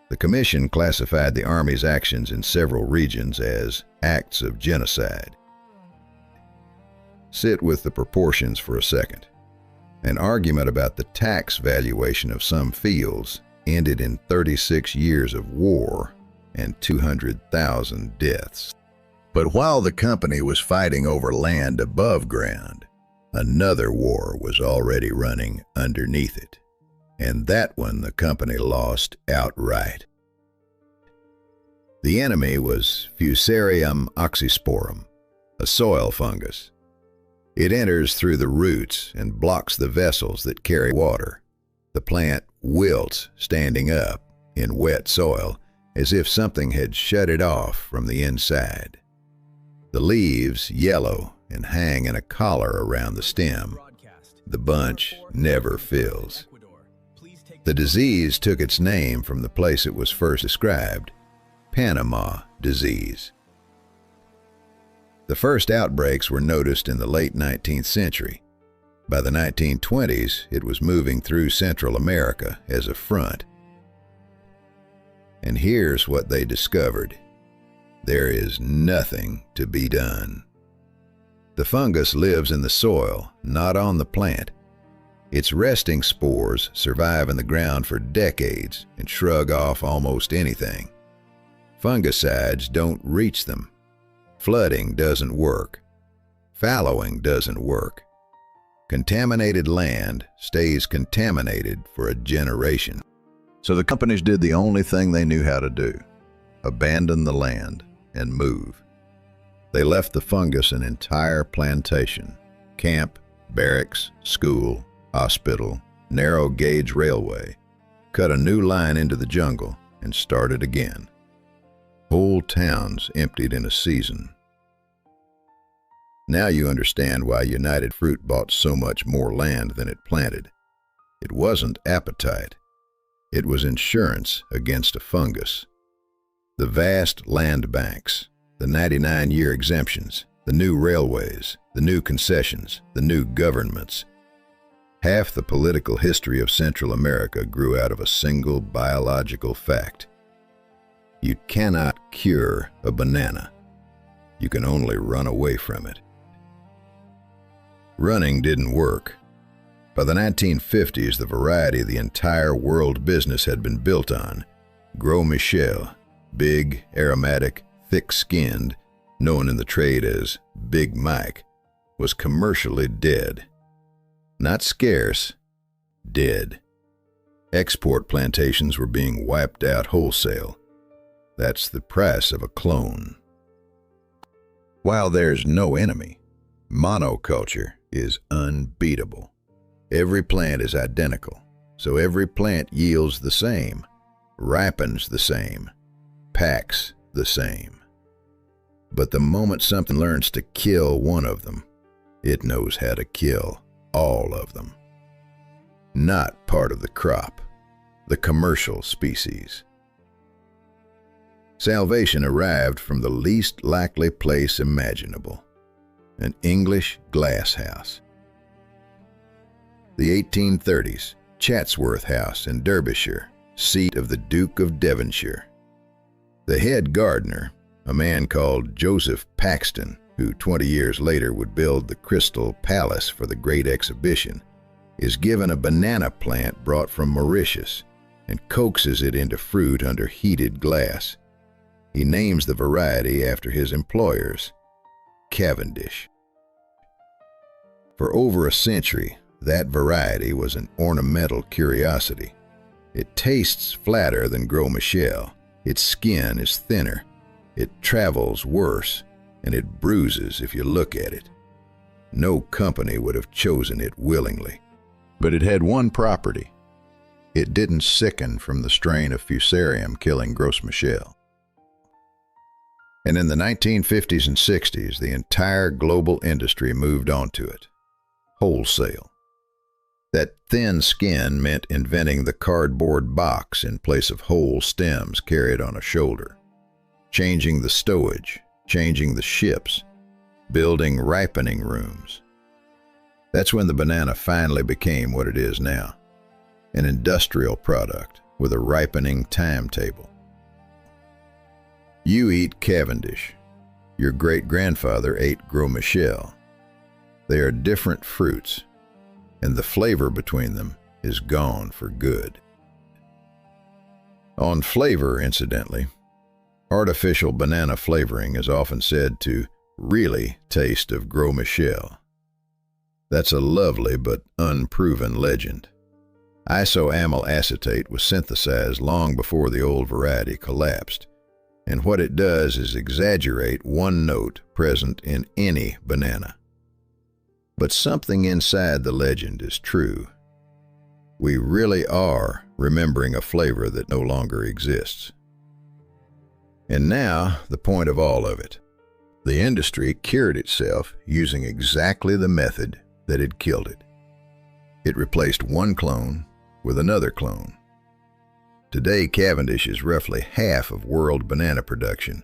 The Commission classified the Army's actions in several regions as acts of genocide. Sit with the proportions for a second. An argument about the tax valuation of some fields ended in 36 years of war and 200,000 deaths. But while the company was fighting over land above ground, another war was already running underneath it, and that one the company lost outright. The enemy was Fusarium oxysporum, a soil fungus. It enters through the roots and blocks the vessels that carry water. The plant wilts standing up in wet soil as if something had shut it off from the inside. The leaves yellow and hang in a collar around the stem. The bunch never fills. The disease took its name from the place it was first described, Panama Disease. The first outbreaks were noticed in the late 19th century. By the 1920s, it was moving through Central America as a front. And here's what they discovered. There is nothing to be done. The fungus lives in the soil, not on the plant. Its resting spores survive in the ground for decades and shrug off almost anything. Fungicides don't reach them. Flooding doesn't work. Fallowing doesn't work. Contaminated land stays contaminated for a generation. So the companies did the only thing they knew how to do: abandon the land and move. They left the fungus an entire plantation, camp, barracks, school, hospital, narrow gauge railway, cut a new line into the jungle, and started again. Whole towns emptied in a season. Now you understand why United Fruit bought so much more land than it planted. It wasn't appetite. It was insurance against a fungus. The vast land banks, the 99-year exemptions, the new railways, the new concessions, the new governments. Half the political history of Central America grew out of a single biological fact. You cannot cure a banana. You can only run away from it. Running didn't work. By the 1950s, the variety the entire world business had been built on, Gros Michel, big, aromatic, thick-skinned, known in the trade as Big Mike, was commercially dead. Not scarce, dead. Export plantations were being wiped out wholesale. That's the price of a clone. While there's no enemy, monoculture is unbeatable. Every plant is identical, so every plant yields the same, ripens the same, packs the same. But the moment something learns to kill one of them, it knows how to kill all of them. Not part of the crop, the commercial species. Salvation arrived from the least likely place imaginable, an English glass house. The 1830s, Chatsworth House in Derbyshire, seat of the Duke of Devonshire. The head gardener, a man called Joseph Paxton, who 20 years later would build the Crystal Palace for the Great Exhibition, is given a banana plant brought from Mauritius and coaxes it into fruit under heated glass. He names the variety after his employers, Cavendish. For over a century, that variety was an ornamental curiosity. It tastes flatter than Gros Michel, its skin is thinner, it travels worse, and it bruises if you look at it. No company would have chosen it willingly. But it had one property. It didn't sicken from the strain of Fusarium killing Gros Michel. And in the 1950s and 60s, the entire global industry moved onto it. Wholesale. That thin skin meant inventing the cardboard box in place of whole stems carried on a shoulder, changing the stowage, changing the ships, building ripening rooms. That's when the banana finally became what it is now, an industrial product with a ripening timetable. You eat Cavendish. Your great-grandfather ate Gros Michel. They are different fruits, and the flavor between them is gone for good. On flavor, incidentally, artificial banana flavoring is often said to really taste of Gros Michel. That's a lovely but unproven legend. Isoamyl acetate was synthesized long before the old variety collapsed, and what it does is exaggerate one note present in any banana. But something inside the legend is true. We really are remembering a flavor that no longer exists. And now, the point of all of it. The industry cured itself using exactly the method that had killed it. It replaced one clone with another clone. Today, Cavendish is roughly half of world banana production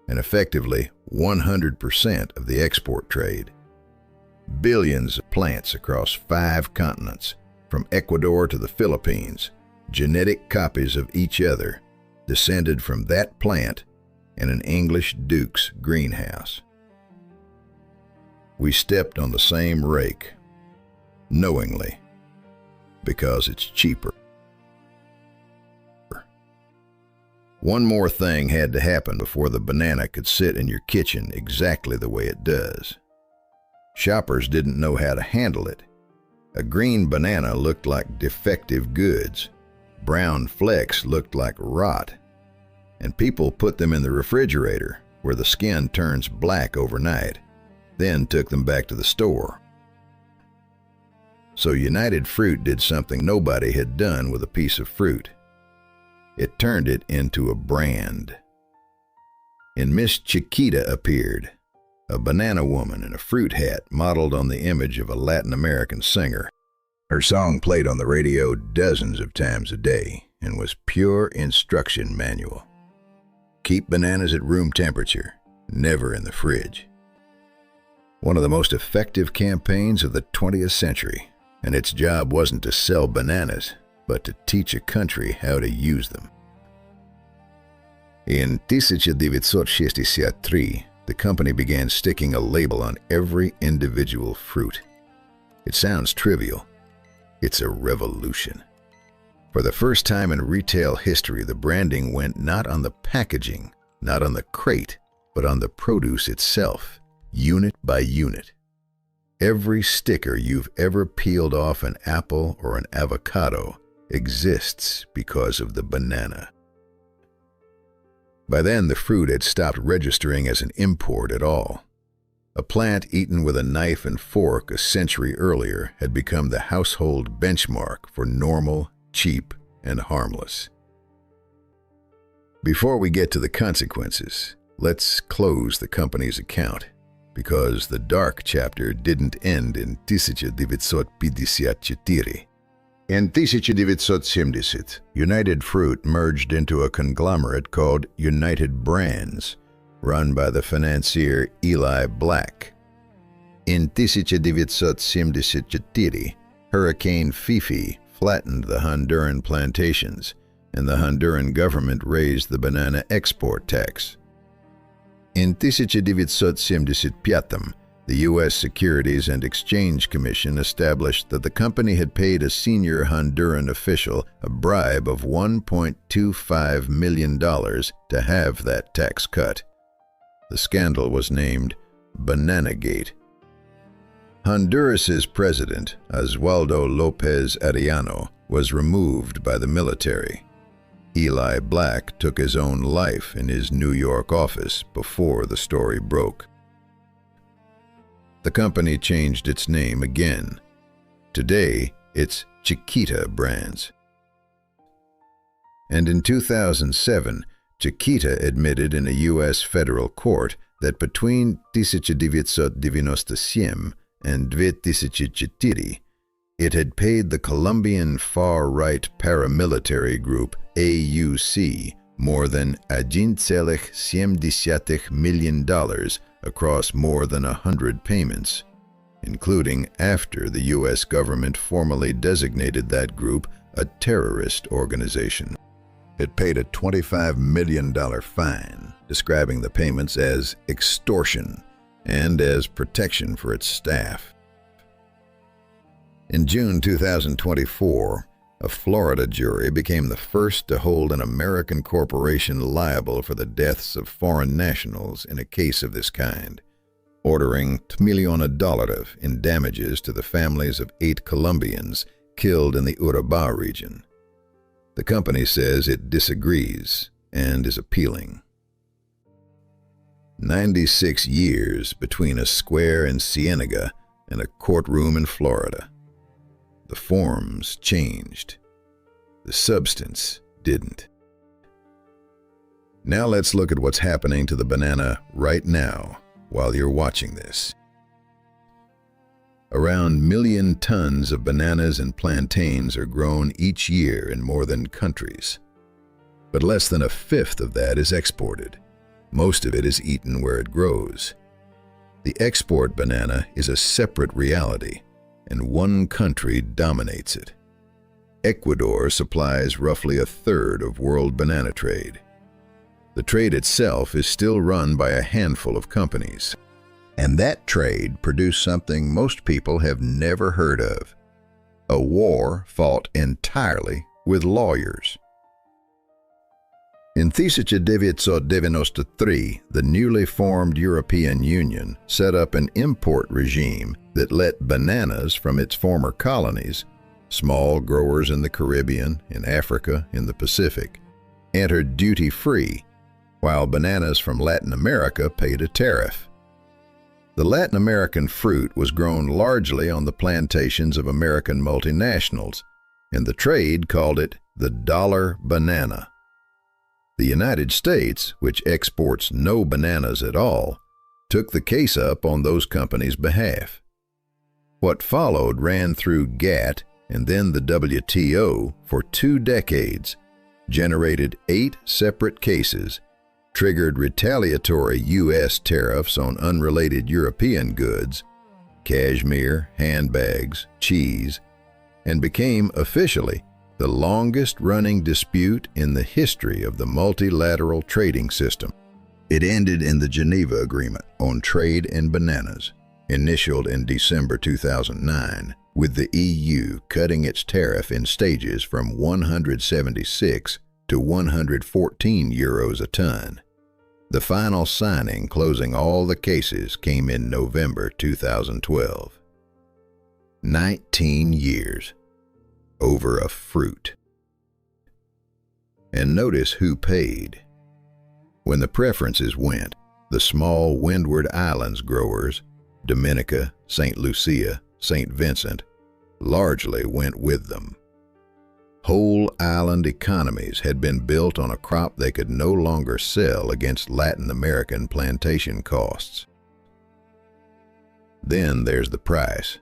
and effectively 100% of the export trade. Billions of plants across 5 continents, from Ecuador to the Philippines, genetic copies of each other, descended from that plant in an English duke's greenhouse. We stepped on the same rake, knowingly, because it's cheaper. One more thing had to happen before the banana could sit in your kitchen exactly the way it does. Shoppers didn't know how to handle it. A green banana looked like defective goods. Brown flecks looked like rot. And people put them in the refrigerator, where the skin turns black overnight, then took them back to the store. So United Fruit did something nobody had done with a piece of fruit. It turned it into a brand. And Miss Chiquita appeared, a banana woman in a fruit hat modeled on the image of a Latin American singer. Her song played on the radio dozens of times a day and was pure instruction manual. Keep bananas at room temperature, never in the fridge. One of the most effective campaigns of the 20th century, and its job wasn't to sell bananas, but to teach a country how to use them. In 1963, the company began sticking a label on every individual fruit. It sounds trivial. It's a revolution. For the first time in retail history, the branding went not on the packaging, not on the crate, but on the produce itself, unit by unit. Every sticker you've ever peeled off an apple or an avocado exists because of the banana. By then, the fruit had stopped registering as an import at all. A plant eaten with a knife and fork a century earlier had become the household benchmark for normal, cheap, and harmless. Before we get to the consequences, let's close the company's account, because the dark chapter didn't end in 1954. In 1970, United Fruit merged into a conglomerate called United Brands, run by the financier Eli Black. In 1974, Hurricane Fifi flattened the Honduran plantations, and the Honduran government raised the banana export tax. In 1975, the U.S. Securities and Exchange Commission established that the company had paid a senior Honduran official a bribe of $1.25 million to have that tax cut. The scandal was named Bananagate. Honduras's president, Oswaldo López Arellano, was removed by the military. Eli Black took his own life in his New York office before the story broke. The company changed its name again. Today, it's Chiquita Brands. And in 2007, Chiquita admitted in a U.S. federal court that between 1997 and 2004, it had paid the Colombian far-right paramilitary group AUC more than $1.77 million across more than 100 payments, including after the U.S. government formally designated that group a terrorist organization. It paid a $25 million fine, describing the payments as extortion and as protection for its staff. In June 2024, a Florida jury became the first to hold an American corporation liable for the deaths of foreign nationals in a case of this kind, ordering $2 million in damages to the families of 8 Colombians killed in the Urabá region. The company says it disagrees and is appealing. 96 years between a square in Ciénaga and a courtroom in Florida. The forms changed. The substance didn't. Now let's look at what's happening to the banana right now while you're watching this. Around 1 million tons of bananas and plantains are grown each year in more than countries. But less than 1/5 of that is exported. Most of it is eaten where it grows. The export banana is a separate reality, and one country dominates it. Ecuador supplies roughly 1/3 of world banana trade. The trade itself is still run by a handful of companies. And that trade produced something most people have never heard of: a war fought entirely with lawyers. In 1993, the newly formed European Union set up an import regime that let bananas from its former colonies, small growers in the Caribbean, in Africa, in the Pacific, enter duty-free, while bananas from Latin America paid a tariff. The Latin American fruit was grown largely on the plantations of American multinationals, and the trade called it the dollar banana. The United States, which exports no bananas at all, took the case up on those companies' behalf. What followed ran through GATT and then the WTO for 2 decades, generated 8 separate cases, triggered retaliatory U.S. tariffs on unrelated European goods, cashmere, handbags, cheese, and became officially the longest-running dispute in the history of the multilateral trading system. It ended in the Geneva Agreement on Trade in Bananas, initialed in December 2009, with the EU cutting its tariff in stages from 176 to 114 euros a ton. The final signing closing all the cases came in November 2012. 19 years over a fruit. And notice who paid. When the preferences went, the small Windward Islands growers, Dominica, St. Lucia, St. Vincent, largely went with them. Whole island economies had been built on a crop they could no longer sell against Latin American plantation costs. Then there's the price.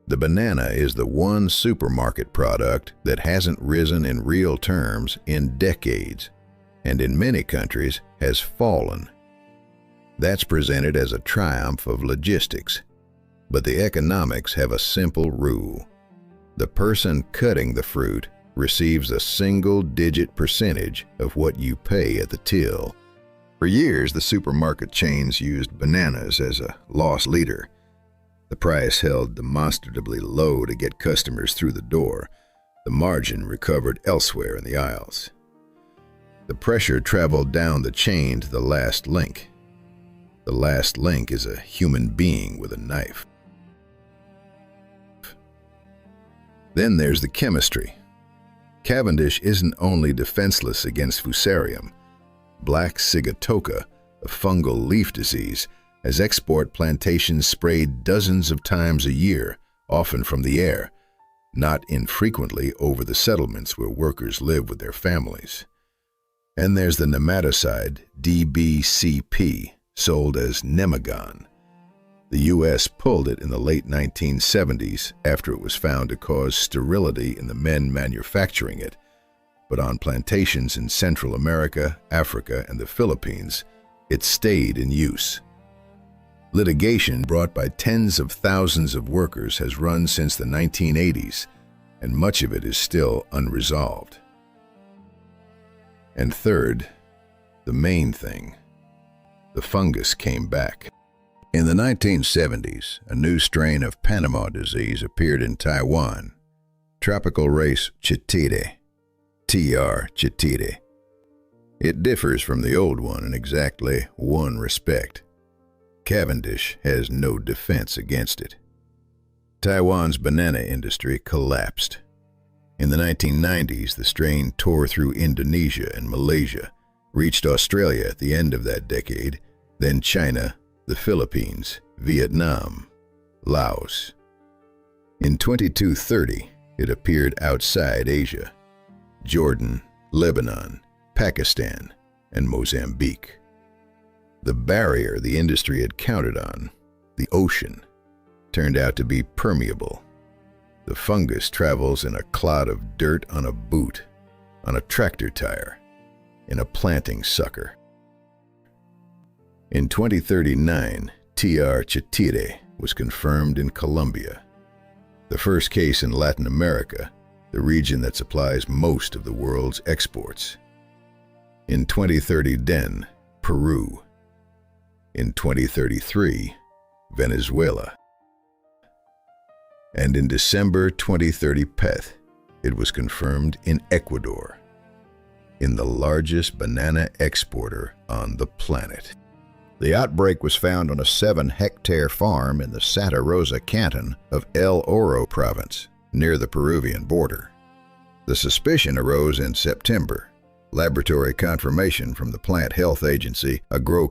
The banana is the one supermarket product that hasn't risen in real terms in decades, and in many countries has fallen. That's presented as a triumph of logistics, but the economics have a simple rule. The person cutting the fruit receives a single-digit percentage of what you pay at the till. For years, the supermarket chains used bananas as a loss leader. The price held demonstrably low to get customers through the door. The margin recovered elsewhere in the aisles. The pressure traveled down the chain to the last link. The last link is a human being with a knife. Then there's the chemistry. Cavendish isn't only defenseless against fusarium. Black sigatoka, a fungal leaf disease, has export plantations sprayed dozens of times a year, often from the air, not infrequently over the settlements where workers live with their families. And there's the nematicide DBCP, sold as Nemagon. The U.S. pulled it in the late 1970s after it was found to cause sterility in the men manufacturing it, but on plantations in Central America, Africa, and the Philippines, it stayed in use. Litigation brought by tens of thousands of workers has run since the 1980s, and much of it is still unresolved. And third, the main thing, the fungus came back. In the 1970s, a new strain of Panama Disease appeared in Taiwan, tropical race Chietidae, TR Chietidae. It differs from the old one in exactly one respect. Cavendish has no defense against it. Taiwan's banana industry collapsed. In the 1990s, the strain tore through Indonesia and Malaysia, reached Australia at the end of that decade, then China, the Philippines, Vietnam, Laos. In 2230, it appeared outside Asia, Jordan, Lebanon, Pakistan, and Mozambique. The barrier the industry had counted on, the ocean, turned out to be permeable. The fungus travels in a clod of dirt on a boot, on a tractor tire, in a planting sucker. In 2039, TR Chietidae was confirmed in Colombia, the first case in Latin America, the region that supplies most of the world's exports. In 2030, Peru. In 2033, Venezuela. And in December 2030, it was confirmed in Ecuador, in the largest banana exporter on the planet. The outbreak was found on a 7-hectare farm in the Santa Rosa canton of El Oro province, near the Peruvian border. The suspicion arose in September. Laboratory confirmation from the plant health agency Gros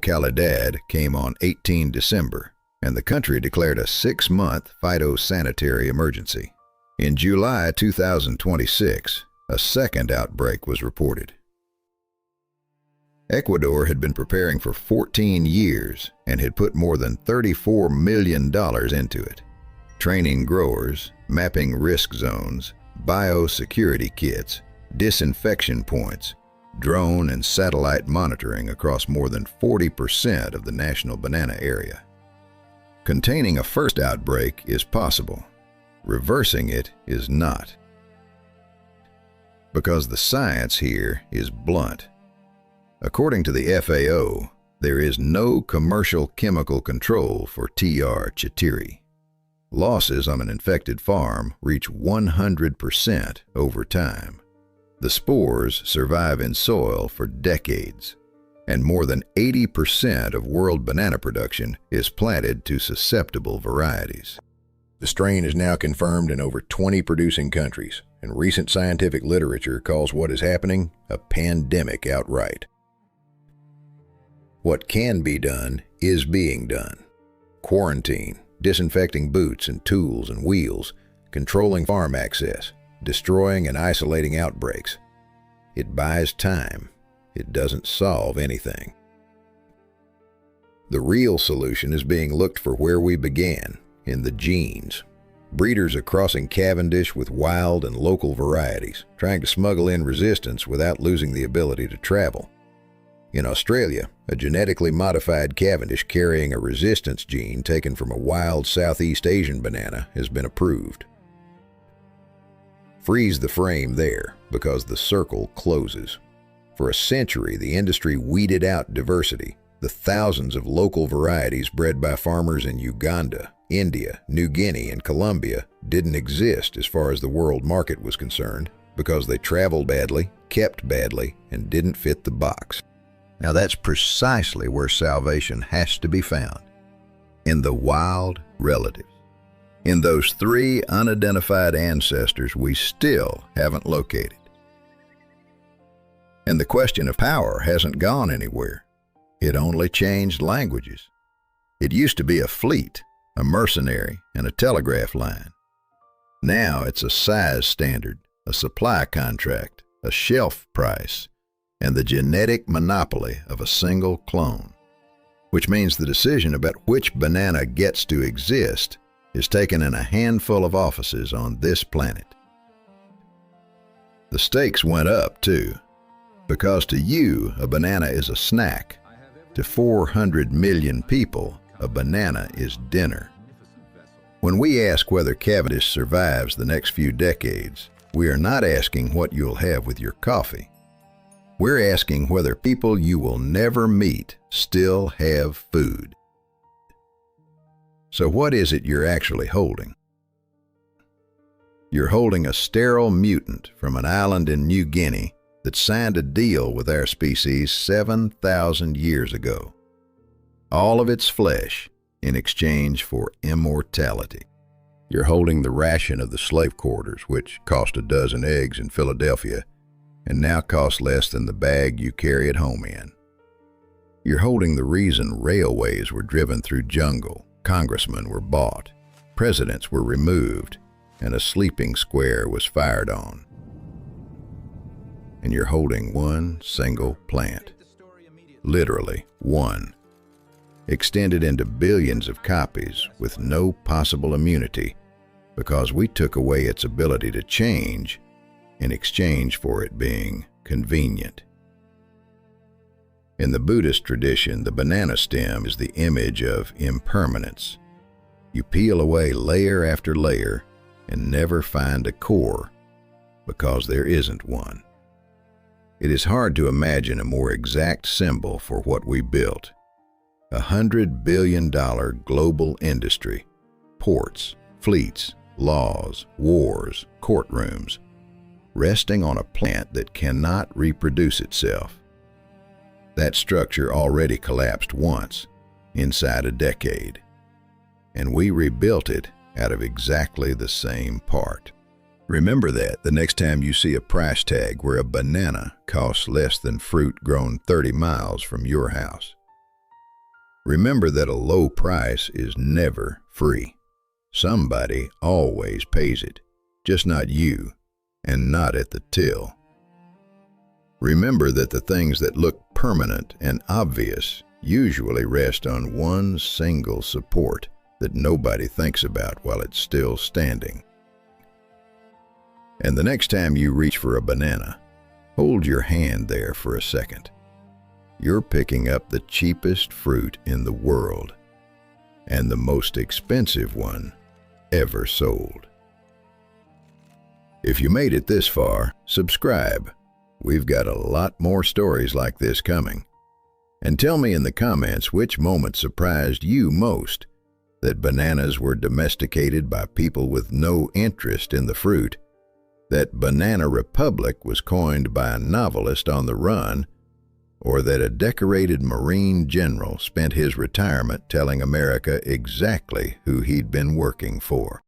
came on 18 December, and the country declared a 6-month phytosanitary emergency. In July 2026, a second outbreak was reported. Ecuador had been preparing for 14 years and had put more than $34 million into it, training growers, mapping risk zones, biosecurity kits, disinfection points, drone and satellite monitoring across more than 40% of the national banana area. Containing a first outbreak is possible. Reversing it is not. Because the science here is blunt. According to the FAO, there is no commercial chemical control for TR Chietidae. Losses on an infected farm reach 100% over time. The spores survive in soil for decades, and more than 80% of world banana production is planted to susceptible varieties. The strain is now confirmed in over 20 producing countries, and recent scientific literature calls what is happening a pandemic outright. What can be done is being done. Quarantine, disinfecting boots and tools and wheels, controlling farm access, destroying and isolating outbreaks. It buys time. It doesn't solve anything. The real solution is being looked for where we began, in the genes. Breeders are crossing Cavendish with wild and local varieties, trying to smuggle in resistance without losing the ability to travel. In Australia, a genetically modified Cavendish carrying a resistance gene taken from a wild Southeast Asian banana has been approved. Freeze the frame there, because the circle closes. For a century, the industry weeded out diversity. The thousands of local varieties bred by farmers in Uganda, India, New Guinea, and Colombia didn't exist as far as the world market was concerned because they traveled badly, kept badly, and didn't fit the box. Now that's precisely where salvation has to be found. In the wild relatives. In those three unidentified ancestors we still haven't located. And the question of power hasn't gone anywhere. It only changed languages. It used to be a fleet, a mercenary, and a telegraph line. Now it's a size standard, a supply contract, a shelf price, and the genetic monopoly of a single clone. Which means the decision about which banana gets to exist is taken in a handful of offices on this planet. The stakes went up, too, because to you, a banana is a snack. To 400 million people, a banana is dinner. When we ask whether Cavendish survives the next few decades, we are not asking what you'll have with your coffee. We're asking whether people you will never meet still have food. So what is it you're actually holding? You're holding a sterile mutant from an island in New Guinea that signed a deal with our species 7,000 years ago. All of its flesh in exchange for immortality. You're holding the ration of the slave quarters, which cost a dozen eggs in Philadelphia and now cost less than the bag you carry at home in. You're holding the reason railways were driven through jungle, congressmen were bought, presidents were removed, and a sleeping square was fired on. And you're holding one single plant, literally one, extended into billions of copies with no possible immunity because we took away its ability to change in exchange for it being convenient. In the Buddhist tradition, the banana stem is the image of impermanence. You peel away layer after layer and never find a core because there isn't one. It is hard to imagine a more exact symbol for what we built. $100 billion global industry, ports, fleets, laws, wars, courtrooms, resting on a plant that cannot reproduce itself. That structure already collapsed once, inside a decade, and we rebuilt it out of exactly the same part. Remember that the next time you see a price tag where a banana costs less than fruit grown 30 miles from your house. Remember that a low price is never free. Somebody always pays it, just not you, and not at the till. Remember that the things that look permanent and obvious usually rest on one single support that nobody thinks about while it's still standing. And the next time you reach for a banana, hold your hand there for a second. You're picking up the cheapest fruit in the world and the most expensive one ever sold. If you made it this far, subscribe. We've got a lot more stories like this coming. And tell me in the comments which moment surprised you most, that bananas were domesticated by people with no interest in the fruit, that Banana Republic was coined by a novelist on the run, or that a decorated Marine general spent his retirement telling America exactly who he'd been working for.